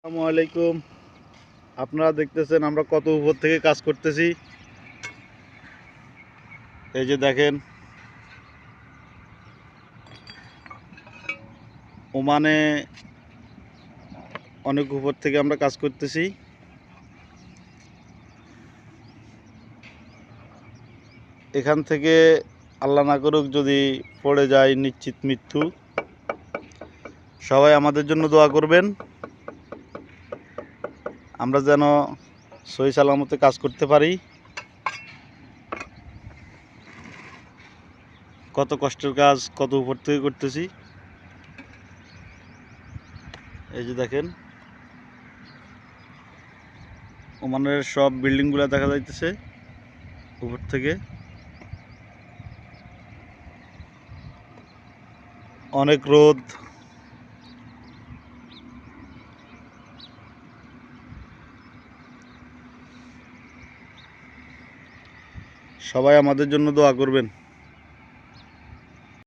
আসসালামু আলাইকুম। আপনারা দেখতেছেন আমরা কত উপর থেকে কাজ করতেছি। এই যে দেখেন, ওমানে অনেক উপর থেকে আমরা কাজ করতেছি। এখান থেকে আল্লাহ না করুক যদি পড়ে যায় নিশ্চিত মৃত্যু। সবাই আমাদের জন্য দোয়া করবেন, আমরা যেন সহি সালামতে কাজ করতে পারি। কত কষ্টের কাজ, কত উপর থেকে করতেছি। এই যে দেখেন, ওমানের সব বিল্ডিংগুলো দেখা যাইতেছে উপর থেকে। অনেক রোদ, সবাই আমাদের জন্য দোয়া করবেন।